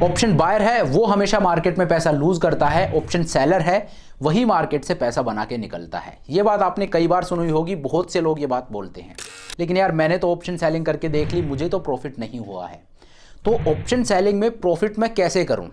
Option buyer है वो हमेशा मार्केट में पैसा लूज करता है, ऑप्शन सेलर है वही मार्केट से पैसा बना के निकलता है। ये बात आपने कई बार सुनी होगी, बहुत से लोग ये बात बोलते हैं, लेकिन यार मैंने तो ऑप्शन सेलिंग करके देख ली, मुझे तो प्रॉफिट नहीं हुआ है। तो ऑप्शन सेलिंग में प्रॉफिट मैं कैसे करूं?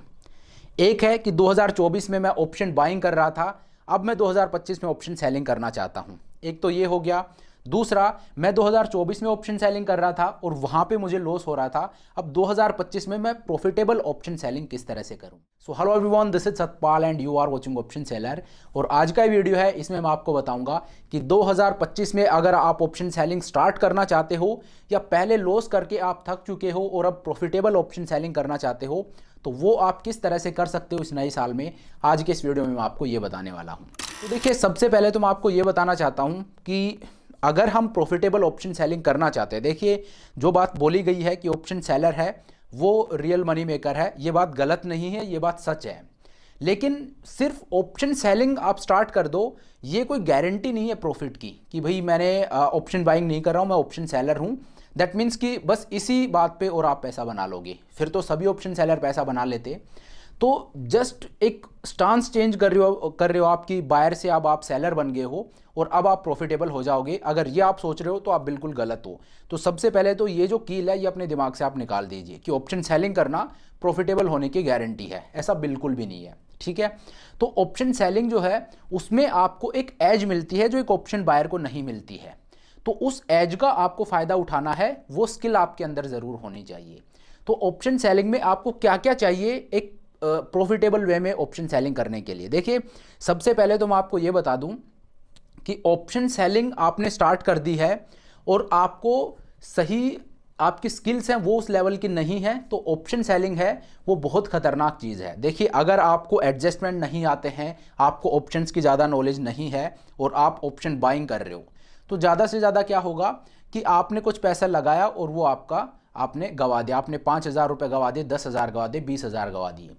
एक है कि 2024 में मैं ऑप्शन बाइंग कर रहा था, अब मैं 2025 में ऑप्शन सेलिंग करना चाहता हूं। एक तो ये हो गया। दूसरा, मैं 2024 में ऑप्शन सेलिंग कर रहा था और वहां पे मुझे लॉस हो रहा था, अब 2025 में मैं प्रॉफिटेबल ऑप्शन सेलिंग किस तरह से करूं। So hello everyone, this is Satpal and you are watching option seller. और आज का वीडियो है, इसमें मैं आपको बताऊंगा कि 2025 में अगर आप ऑप्शन सेलिंग स्टार्ट करना चाहते हो या पहले लॉस करके आप थक चुके हो और अब प्रॉफिटेबल ऑप्शन सेलिंग करना चाहते हो, तो वो आप किस तरह से कर सकते हो इस नए साल में। आज के इस वीडियो में मैं आपको ये बताने वाला हूँ। तो देखिए, सबसे पहले तो मैं आपको ये बताना चाहता हूँ कि अगर हम प्रॉफिटेबल ऑप्शन सेलिंग करना चाहते हैं, देखिए जो बात बोली गई है कि ऑप्शन सेलर है वो रियल मनी मेकर है, ये बात गलत नहीं है, ये बात सच है। लेकिन सिर्फ ऑप्शन सेलिंग आप स्टार्ट कर दो, ये कोई गारंटी नहीं है प्रॉफिट की कि भाई मैंने ऑप्शन बाइंग नहीं कर रहा हूँ, मैं ऑप्शन सेलर हूँ। दैट मीन्स कि बस इसी बात पे और आप पैसा बना लोगे, फिर तो सभी ऑप्शन सेलर पैसा बना लेते। तो जस्ट एक स्टांस चेंज कर रहे हो आपकी, बायर से अब आप सेलर बन गए हो और अब आप प्रॉफिटेबल हो जाओगे। अगर ये आप सोच रहे हो तो आप बिल्कुल गलत हो। तो सबसे पहले तो ये जो कील है ये अपने दिमाग से आप निकाल दीजिए कि ऑप्शन सेलिंग करना प्रॉफिटेबल होने की गारंटी है, ऐसा बिल्कुल भी नहीं है। ठीक है, तो ऑप्शन सेलिंग जो है उसमें आपको एक एज मिलती है जो एक ऑप्शन बायर को नहीं मिलती है। तो उस एज का आपको फायदा उठाना है, वो स्किल आपके अंदर जरूर होनी चाहिए। तो ऑप्शन सेलिंग में आपको क्या क्या चाहिए एक प्रॉफिटेबल वे में ऑप्शन सेलिंग करने के लिए? देखिए, सबसे पहले तो मैं आपको यह बता दूं कि ऑप्शन सेलिंग आपने स्टार्ट कर दी है और आपको सही आपकी स्किल्स हैं वो उस लेवल की नहीं है, तो ऑप्शन सेलिंग है वो बहुत खतरनाक चीज़ है। देखिए, अगर आपको एडजस्टमेंट नहीं आते हैं, आपको ऑप्शंस की ज़्यादा नॉलेज नहीं है और आप ऑप्शन बाइंग कर रहे हो, तो ज़्यादा से ज़्यादा क्या होगा कि आपने कुछ पैसा लगाया और वो आपने गवा दिया। आपने 5,000 रुपये गवा दिए, 10,000 गवा दिए, 20,000 गवा दिए।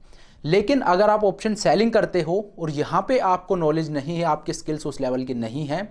लेकिन अगर आप ऑप्शन सेलिंग करते हो और यहाँ पे आपको नॉलेज नहीं है, आपकी स्किल्स उस लेवल की नहीं है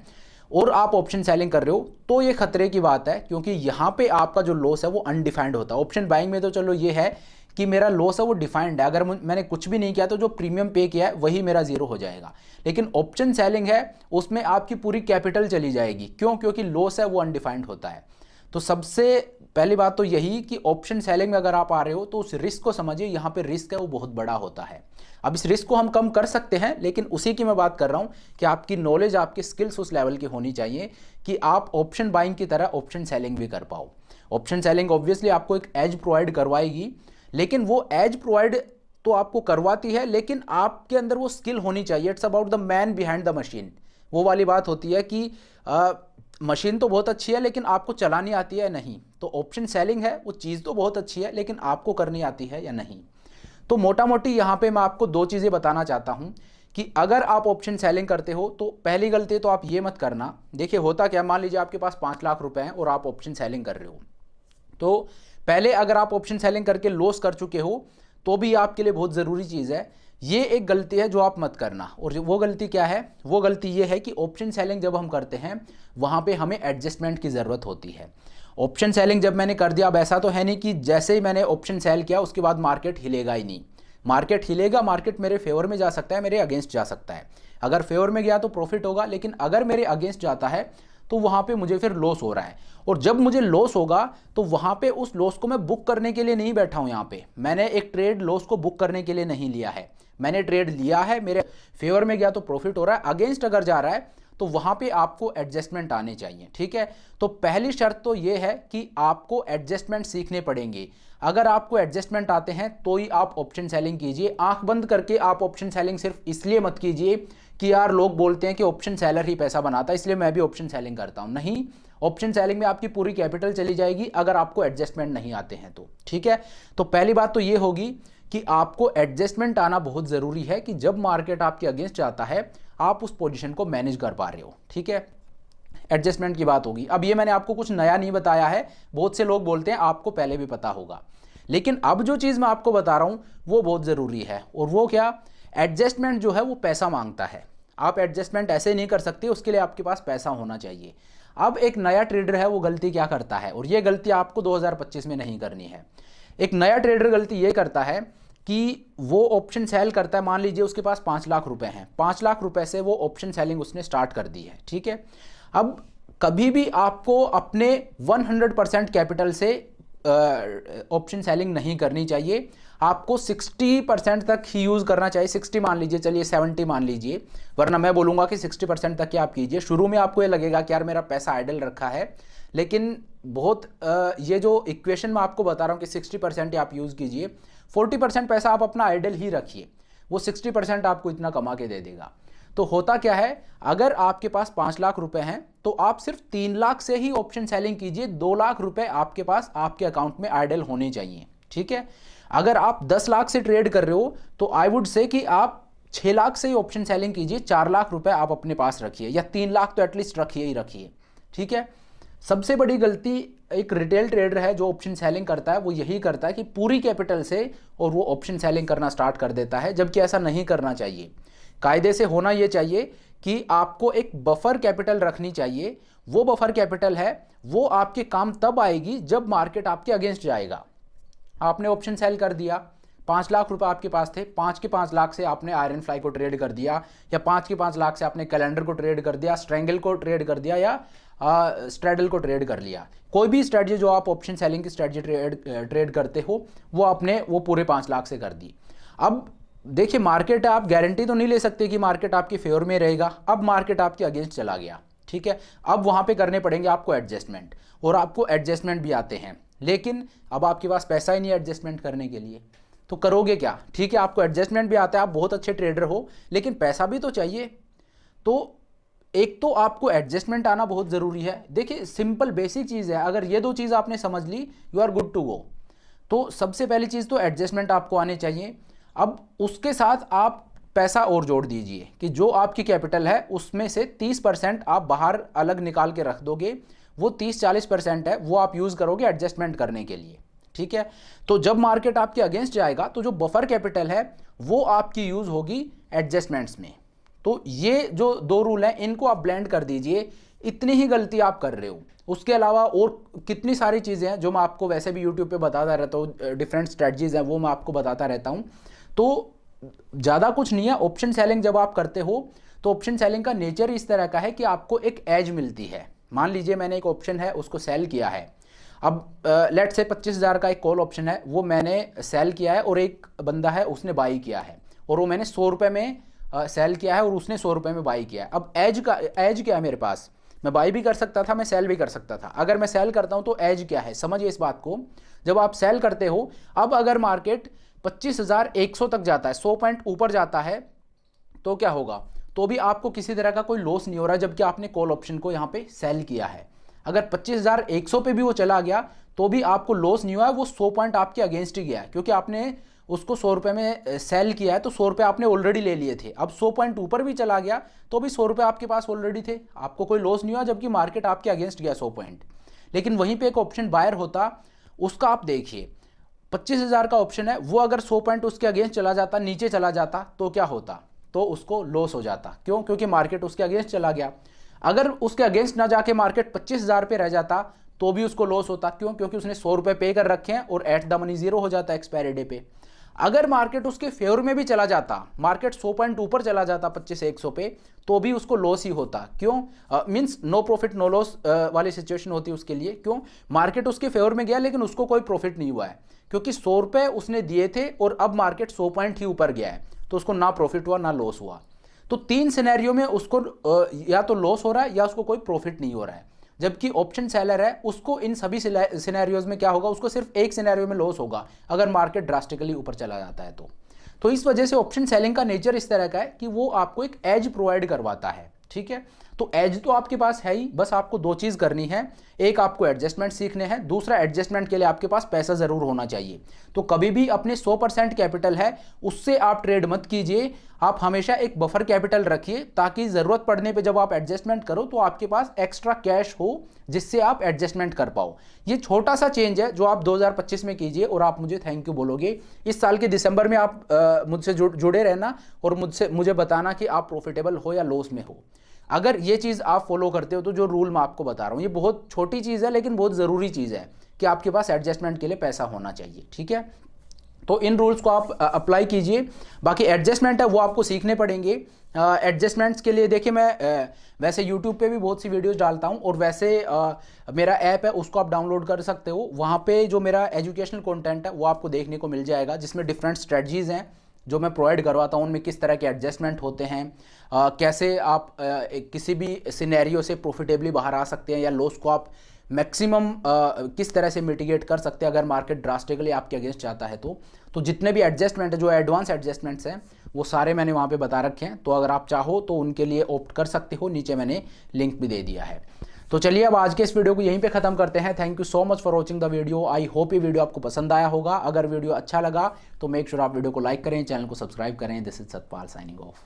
और आप ऑप्शन सेलिंग कर रहे हो, तो ये खतरे की बात है, क्योंकि यहाँ पे आपका जो लॉस है वो अनडिफाइंड होता है। ऑप्शन बाइंग में तो चलो ये है कि मेरा लॉस है वो डिफाइंड है, अगर मैंने कुछ भी नहीं किया तो जो प्रीमियम पे किया है वही मेरा जीरो हो जाएगा। लेकिन ऑप्शन सेलिंग है उसमें आपकी पूरी कैपिटल चली जाएगी। क्यों? क्योंकि लॉस है वो अनडिफाइंड होता है। तो सबसे पहली बात तो यही कि ऑप्शन सेलिंग में अगर आप आ रहे हो तो उस रिस्क को समझिए, यहाँ पे रिस्क है वो बहुत बड़ा होता है। अब इस रिस्क को हम कम कर सकते हैं, लेकिन उसी की मैं बात कर रहा हूँ कि आपकी नॉलेज, आपकी स्किल्स उस लेवल की होनी चाहिए कि आप ऑप्शन बाइंग की तरह ऑप्शन सेलिंग भी कर पाओ। ऑप्शन सेलिंग ऑब्वियसली आपको एक एज प्रोवाइड करवाएगी, लेकिन वो एज प्रोवाइड तो आपको करवाती है, लेकिन आपके अंदर वो स्किल होनी चाहिए। It's about the man behind the machine. वो वाली बात होती है कि मशीन तो बहुत अच्छी है लेकिन आपको चलानी आती है नहीं। तो ऑप्शन सेलिंग है वो चीज़ तो बहुत अच्छी है, लेकिन आपको करनी आती है या नहीं। तो मोटा मोटी यहाँ पे मैं आपको दो चीज़ें बताना चाहता हूँ कि अगर आप ऑप्शन सेलिंग करते हो तो पहली गलती तो आप ये मत करना। देखिए, होता क्या, मान लीजिए आपके पास 5 लाख रुपए हैं और आप ऑप्शन सेलिंग कर रहे हो, तो पहले अगर आप ऑप्शन सेलिंग करके लॉस कर चुके हो तो भी आपके लिए बहुत ज़रूरी चीज़ है, ये एक गलती है जो आप मत करना। और वो गलती क्या है? वो गलती ये है कि ऑप्शन सेलिंग जब हम करते हैं वहाँ पे हमें एडजस्टमेंट की ज़रूरत होती है। ऑप्शन सेलिंग जब मैंने कर दिया, अब ऐसा तो है नहीं कि जैसे ही मैंने ऑप्शन सेल किया उसके बाद मार्केट हिलेगा ही नहीं। मार्केट हिलेगा, मार्केट मेरे फेवर में जा सकता है, मेरे अगेंस्ट जा सकता है। अगर फेवर में गया तो प्रॉफिट होगा, लेकिन अगर मेरे अगेंस्ट जाता है तो वहाँ पे मुझे फिर लॉस हो रहा है। और जब मुझे लॉस होगा तो वहाँ पे उस लॉस को मैं बुक करने के लिए नहीं बैठा हूँ। यहाँ पे मैंने एक ट्रेड लॉस को बुक करने के लिए नहीं लिया है, मैंने ट्रेड लिया है, मेरे फेवर में गया तो प्रॉफिट हो रहा है, अगेंस्ट अगर जा रहा है तो वहाँ पे आपको एडजस्टमेंट आने चाहिए। ठीक है, तो पहली शर्त तो ये है कि आपको एडजस्टमेंट सीखने पड़ेंगे। अगर आपको एडजस्टमेंट आते हैं तो ही आप ऑप्शन सेलिंग कीजिए। आंख बंद करके आप ऑप्शन सेलिंग सिर्फ इसलिए मत कीजिए कि यार लोग बोलते हैं कि ऑप्शन सेलर ही पैसा बनाता है इसलिए मैं भी ऑप्शन सेलिंग करता हूं। नहीं, ऑप्शन सेलिंग में आपकी पूरी कैपिटल चली जाएगी अगर आपको एडजस्टमेंट नहीं आते हैं तो। ठीक है, तो पहली बात तो ये होगी कि आपको एडजस्टमेंट आना बहुत ज़रूरी है कि जब मार्केट आपके अगेंस्ट जाता है आप उस पोजीशन को मैनेज कर पा रहे हो। ठीक है, एडजस्टमेंट की बात होगी। अब ये मैंने आपको कुछ नया नहीं बताया है, बहुत से लोग बोलते हैं आपको पहले भी पता होगा, लेकिन अब जो चीज़ मैं आपको बता रहा हूँ वो बहुत ज़रूरी है। और वो क्या? एडजस्टमेंट जो है वो पैसा मांगता है। आप एडजस्टमेंट ऐसे नहीं कर सकते, उसके लिए आपके पास पैसा होना चाहिए। अब एक नया ट्रेडर है वो गलती क्या करता है, और ये गलती आपको 2025 में नहीं करनी है। एक नया ट्रेडर गलती ये करता है कि वो ऑप्शन सेल करता है, मान लीजिए उसके पास 5 लाख रुपए हैं, 5 लाख रुपए से वो ऑप्शन सेलिंग उसने स्टार्ट कर दी है, ठीक है। अब कभी भी आपको अपने 100% कैपिटल से ऑप्शन सेलिंग नहीं करनी चाहिए, आपको 60% तक ही यूज़ करना चाहिए। 60 मान लीजिए, चलिए 70 मान लीजिए, वरना मैं बोलूँगा कि 60% तक ही आप कीजिए। शुरू में आपको ये लगेगा कि यार मेरा पैसा आइडल रखा है, लेकिन बहुत ये जो इक्वेशन मैं आपको बता रहा हूँ कि 60% ही आप यूज़ कीजिए, 40% पैसा आप अपना आइडल ही रखिए, वो 60% आपको इतना कमा के दे देगा। तो होता क्या है, अगर आपके पास 5 लाख रुपए हैं तो आप सिर्फ 3 लाख से ही ऑप्शन सेलिंग कीजिए, 2 लाख रुपए आपके पास आपके अकाउंट में आइडल होने चाहिए, ठीक है। अगर आप 10 लाख से ट्रेड कर रहे हो तो आई वुड से कि आप 6 लाख से ही ऑप्शन सेलिंग कीजिए, 4 लाख रुपए आप अपने पास रखिए, या 3 लाख तो एटलीस्ट रखिए ही रखिए, ठीक है। सबसे बड़ी गलती एक रिटेल ट्रेडर है जो ऑप्शन सेलिंग करता है, वो यही करता है कि पूरी कैपिटल से और वो ऑप्शन सेलिंग करना स्टार्ट कर देता है, जबकि ऐसा नहीं करना चाहिए। कायदे से होना ये चाहिए कि आपको एक बफर कैपिटल रखनी चाहिए। वो बफर कैपिटल है वो आपके काम तब आएगी जब मार्केट आपके अगेंस्ट जाएगा। आपने ऑप्शन सेल कर दिया, 5 लाख रुपए आपके पास थे, 5 के 5 लाख से आपने आयरन फ्लाई को ट्रेड कर दिया, या 5 के 5 लाख से आपने कैलेंडर को ट्रेड कर दिया, स्ट्रैंगल को ट्रेड कर दिया, या स्ट्रैडल को ट्रेड कर लिया। कोई भी स्ट्रेटजी जो आप ऑप्शन सेलिंग की स्ट्रेटजी ट्रेड करते हो वो आपने वो पूरे 5 लाख से कर दी। अब देखिए मार्केट, आप गारंटी तो नहीं ले सकते कि मार्केट आपके फेवर में रहेगा। अब मार्केट आपके अगेंस्ट चला गया, ठीक है, अब वहाँ पे करने पड़ेंगे आपको एडजस्टमेंट, और आपको एडजस्टमेंट भी आते हैं, लेकिन अब आपके पास पैसा ही नहीं है एडजस्टमेंट करने के लिए, तो करोगे क्या? ठीक है, आपको एडजस्टमेंट भी आता है, आप बहुत अच्छे ट्रेडर हो, लेकिन पैसा भी तो चाहिए। तो एक तो आपको एडजस्टमेंट आना बहुत ज़रूरी है। देखिए सिंपल बेसिक चीज़ है, अगर ये 2 चीज़ आपने समझ ली, you are good to go. तो सबसे पहली चीज़ तो एडजस्टमेंट आपको आने चाहिए। अब उसके साथ आप पैसा और जोड़ दीजिए कि जो आपकी कैपिटल है उसमें से 30% आप बाहर अलग निकाल के रख दोगे, वो 30-40% है वो आप यूज़ करोगे एडजस्टमेंट करने के लिए, ठीक है। तो जब मार्केट आपके अगेंस्ट जाएगा तो जो बफर कैपिटल है वो आपकी यूज़ होगी एडजस्टमेंट्स में। तो ये जो 2 रूल हैं इनको आप ब्लेंड कर दीजिए, इतनी ही गलती आप कर रहे हो। उसके अलावा और कितनी सारी चीज़ें हैं जो मैं आपको वैसे भी यूट्यूब पे बताता रहता हूँ, डिफरेंट स्ट्रेटजीज़ हैं वो मैं आपको बताता रहता हूँ। तो ज़्यादा कुछ नहीं है। ऑप्शन सेलिंग जब आप करते हो तो ऑप्शन सेलिंग का नेचर इस तरह का है कि आपको एक एज मिलती है। मान लीजिए मैंने एक ऑप्शन है उसको सेल किया है, अब लेट से 25,000 का एक कॉल ऑप्शन है वो मैंने सेल किया है, और एक बंदा है उसने बाई किया है, और वो मैंने 100 रुपये में सेल किया है और उसने 100 रुपये में बाई किया है। अब एज क्या है मेरे पास, मैं बाई भी कर सकता था, मैं सेल भी कर सकता था। अगर मैं सेल करता हूं तो एज क्या है, समझिए इस बात को। जब आप सेल करते हो, अब अगर मार्केट 25,100 तक जाता है, 100 पॉइंट ऊपर जाता है, तो क्या होगा, तो भी आपको किसी तरह का कोई लॉस नहीं हो रहा, जबकि आपने कॉल ऑप्शन को यहाँ पे सेल किया है। अगर 25,100 पे भी वो चला गया तो भी आपको लॉस नहीं हुआ है, वो 100 पॉइंट आपके अगेंस्ट ही गया है, क्योंकि आपने उसको 100 रुपये में सेल किया है, तो 100 रुपये आपने ऑलरेडी ले लिए थे। अब 100 पॉइंट ऊपर भी चला गया तो भी 100 रुपये आपके पास ऑलरेडी थे, आपको कोई लॉस नहीं हुआ, जबकि मार्केट आपके अगेंस्ट गया 100 पॉइंट। लेकिन वहीं पे एक ऑप्शन बायर होता, उसका आप देखिए 25,000 का ऑप्शन है, वो अगर 100 पॉइंट उसके अगेंस्ट चला जाता, नीचे चला जाता, तो क्या होता, तो उसको लॉस हो जाता। क्यों? क्योंकि मार्केट उसके अगेंस्ट चला गया। अगर उसके अगेंस्ट ना जाके मार्केट 25,000 पे रह जाता तो भी उसको लॉस होता। क्यों? क्योंकि उसने 100 रुपये पे कर रखे हैं और एट द मनी जीरो हो जाता है एक्सपायरी डे पे। अगर मार्केट उसके फेवर में भी चला जाता, मार्केट 100 पॉइंट ऊपर चला जाता 25,100 पे, तो भी उसको लॉस ही होता। क्यों? Means no profit no loss वाली सिचुएशन होती है उसके लिए। क्यों? मार्केट उसके फेवर में गया लेकिन उसको कोई प्रॉफिट नहीं हुआ है, क्योंकि 100 रुपये उसने दिए थे और अब मार्केट 100 पॉइंट ही ऊपर गया है, तो उसको ना प्रॉफिट हुआ ना लॉस हुआ। तो 3 सिनेरियो में उसको या तो लॉस हो रहा है या उसको कोई प्रॉफिट नहीं हो रहा है। जबकि ऑप्शन सेलर है उसको इन सभी सिनेरियोज में क्या होगा, उसको सिर्फ एक सिनेरियो में लॉस होगा अगर मार्केट ड्रास्टिकली ऊपर चला जाता है। तो इस वजह से ऑप्शन सेलिंग का नेचर इस तरह का है कि वो आपको एक एज प्रोवाइड करवाता है, ठीक है। तो एज तो आपके पास है ही, बस आपको 2 चीज़ करनी है। एक, आपको एडजस्टमेंट सीखने हैं, दूसरा एडजस्टमेंट के लिए आपके पास पैसा ज़रूर होना चाहिए। तो कभी भी अपने 100% कैपिटल है उससे आप ट्रेड मत कीजिए, आप हमेशा एक बफर कैपिटल रखिए, ताकि ज़रूरत पड़ने पे जब आप एडजस्टमेंट करो तो आपके पास एक्स्ट्रा कैश हो जिससे आप एडजस्टमेंट कर पाओ। ये छोटा सा चेंज है जो आप 2025 में कीजिए और आप मुझे थैंक यू बोलोगे। इस साल के दिसंबर में आप मुझसे जुड़े रहना और मुझे बताना कि आप प्रॉफिटेबल हो या लॉस में हो। अगर ये चीज़ आप फॉलो करते हो तो जो रूल मैं आपको बता रहा हूँ, ये बहुत छोटी चीज़ है लेकिन बहुत ज़रूरी चीज़ है कि आपके पास एडजस्टमेंट के लिए पैसा होना चाहिए, ठीक है। तो इन रूल्स को आप अप्लाई कीजिए। बाकी एडजस्टमेंट है वो आपको सीखने पड़ेंगे। एडजस्टमेंट्स के लिए देखिए मैं वैसे यूट्यूब पे भी बहुत सी वीडियोस डालता हूँ, और वैसे मेरा ऐप है उसको आप डाउनलोड कर सकते हो। वहाँ पे जो मेरा एजुकेशनल कंटेंट है वो आपको देखने को मिल जाएगा, जिसमें डिफरेंट स्ट्रेटजीज़ हैं जो मैं प्रोवाइड करवाता हूँ। उनमें किस तरह के एडजस्टमेंट होते हैं, कैसे आप किसी भी सिनेरियो से प्रॉफिटेबली बाहर आ सकते हैं, या लॉस को आप मैक्सिमम किस तरह से मिटिगेट कर सकते हैं अगर मार्केट ड्रास्टिकली आपके अगेंस्ट जाता है। तो जितने भी एडजस्टमेंट है, जो एडवांस एडजस्टमेंट्स हैं, वो सारे मैंने वहाँ पे बता रखे हैं। तो अगर आप चाहो तो उनके लिए ऑप्ट कर सकते हो, नीचे मैंने लिंक भी दे दिया है। तो चलिए अब आज के इस वीडियो को यहीं पे ख़त्म करते हैं। Thank you so much for watching the video. I hope ये वीडियो आपको पसंद आया होगा। अगर वीडियो अच्छा लगा तो मेक श्योर आप वीडियो को लाइक करें, चैनल को सब्सक्राइब करें। This is Satpal signing off.